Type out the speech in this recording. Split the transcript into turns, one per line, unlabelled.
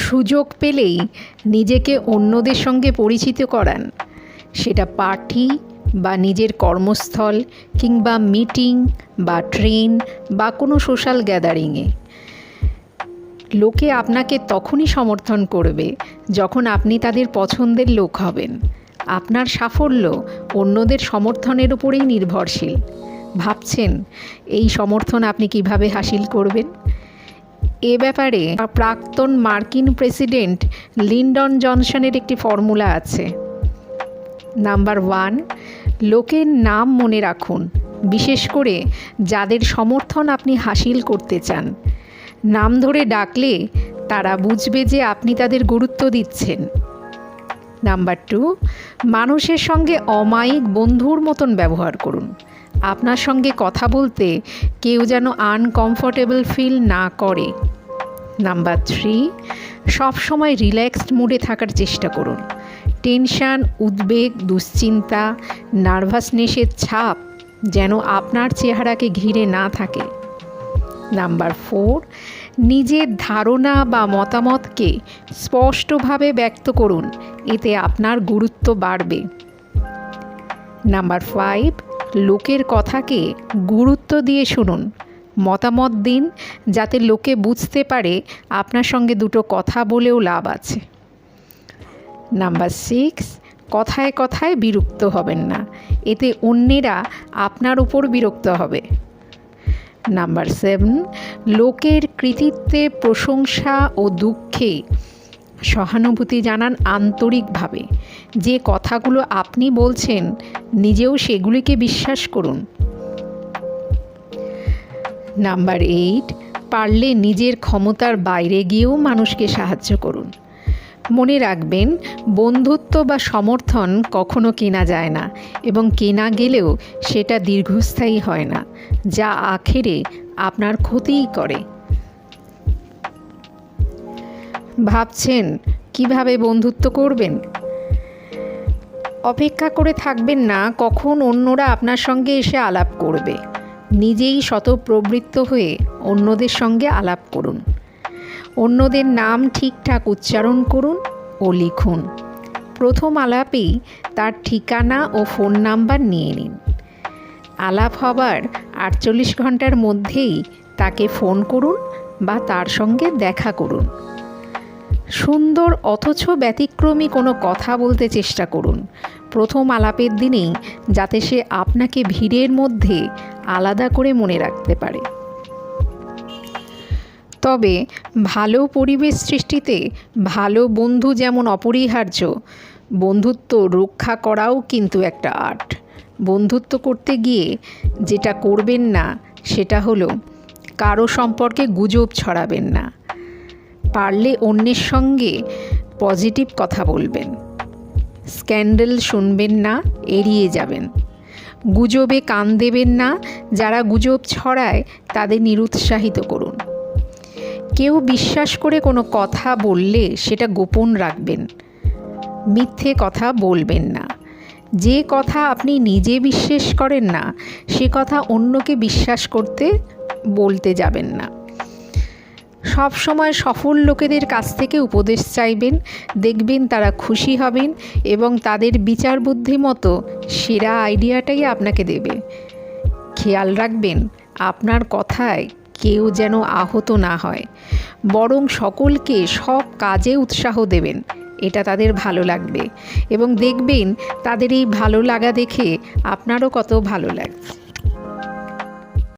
সুযোগ পেলেই নিজেকে অন্যদের সঙ্গে পরিচিত করান, সেটা পার্টি বা নিজের কর্মস্থল কিংবা মিটিং বা ট্রেন বা কোনো সোশ্যাল গ্যাদারিংয়ে। লোকে আপনাকে তখনই সমর্থন করবে যখন আপনি তাদের পছন্দের লোক হবেন। আপনার সাফল্য অন্যদের সমর্থনের উপরেই নির্ভরশীল। ভাবছেন এই সমর্থন আপনি কিভাবে হাসিল করবেন? এ ব্যাপারে প্রাক্তন মার্কিন প্রেসিডেন্ট লিন্ডন জনসনের একটি ফর্মুলা আছে। নাম্বার 1, লোকের নাম মনে রাখুন, বিশেষ করে যাদের সমর্থন আপনি হাসিল করতে চান। নাম ধরে ডাকলে তারা বুঝবে যে আপনি তাদের গুরুত্ব দিচ্ছেন। নাম্বার 2, মানুষের সঙ্গে অমায়িক বন্ধুর মতন ব্যবহার করুন। আপনার সঙ্গে কথা বলতে কেউ যেন আনকমফোর্টেবল ফিল না করে। নাম্বার 3, সবসময় রিল্যাক্সড মুডে থাকার চেষ্টা করুন। টেনশন, উদ্বেগ, দুশ্চিন্তা, নার্ভাসনেসের ছাপ যেন আপনার চেহারাকে ঘিরে না থাকে। নাম্বার 4, নিজের ধারণা বা মতামতকে স্পষ্টভাবে ব্যক্ত করুন, এতে আপনার গুরুত্ব বাড়বে। নাম্বার 5, লোকের কথাকে গুরুত্ব দিয়ে শুনুন। মতামত দিন যাতে লোকে বুঝতে পারে আপনার সঙ্গে দুটো কথা বলেও লাভ আছে। নাম্বার 6, কথায় কথায় বিরক্ত হবেন না, এতে অন্যেরা আপনার উপর বিরক্ত হবে। নাম্বার 7, লোকের কৃতিত্বে প্রশংসা ও দুঃখে সহানুভূতি জানান আন্তরিকভাবে। যে কথাগুলো আপনি বলছেন নিজেও সেগুলিকে বিশ্বাস করুন। নাম্বার 8, পারলে নিজের ক্ষমতার বাইরে গিয়েও মানুষকে সাহায্য করুন। মনে রাখবেন, বন্ধুত্ব বা সমর্থন কখনো কেনা যায় না, এবং কেনা গেলেও সেটা দীর্ঘস্থায়ী হয় না, যা আখেরে আপনার ক্ষতিই করে। ভাবছেন কিভাবে বন্ধুত্ব করবেন? অপেক্ষা করে থাকবেন না কখন অন্যরা আপনার সঙ্গে এসে আলাপ করবে। নিজেই স্বতঃপ্রবৃত্ত হয়ে অন্যদের সঙ্গে আলাপ করুন। অন্যদের নাম ঠিকঠাক উচ্চারণ করুন ও লিখুন। প্রথম আলাপেই তার ঠিকানা ও ফোন নাম্বার নিয়ে নিন। আলাপ হবার 48 ঘন্টার মধ্যেই তাকে ফোন করুন বা তার সঙ্গে দেখা করুন। সুন্দর অথচ ব্যতিক্রমী কোনো কথা বলতে চেষ্টা করুন প্রথম আলাপের দিনেই, যাতে সে আপনাকে ভিড়ের মধ্যে আলাদা করে মনে রাখতে পারে। তবে ভালো পরিবেশ সৃষ্টিতে ভালো বন্ধু যেমন অপরিহার্য, বন্ধুত্ব রক্ষা করাও কিন্তু একটা আর্ট। বন্ধুত্ব করতে গিয়ে যেটা করবেন না সেটা হলো কারো সম্পর্কে গুজব ছড়াবেন না। পারলে অন্যের সঙ্গে পজিটিভ কথা বলবেন। স্ক্যান্ডাল শুনবেন না, এড়িয়ে যাবেন। গুজবে কান দেবেন না, যারা গুজব ছড়ায় তাদের নিরুৎসাহিত করুন। কেউ বিশ্বাস করে কোনো কথা বললে সেটা গোপন রাখবেন। মিথ্যে কথা বলবেন না। যে কথা আপনি নিজে বিশ্বাস করেন না সে কথা অন্যকে বিশ্বাস করতে বলতে যাবেন না। সব সময় সফল লোকেদের কাছ থেকে উপদেশ চাইবেন, দেখবেন তারা খুশি হবেন এবং তাদের বিচার বুদ্ধি মতো সেরা আইডিয়াটাই আপনাকে দেবে। খেয়াল রাখবেন আপনার কথায় কেউ যেন আহত না হয়, বরং সকলকে সব কাজে উৎসাহ দেবেন। এটা তাদের ভালো লাগবে এবং দেখবেন তাদের এই ভালো লাগা দেখে আপনারও কত ভালো লাগবে।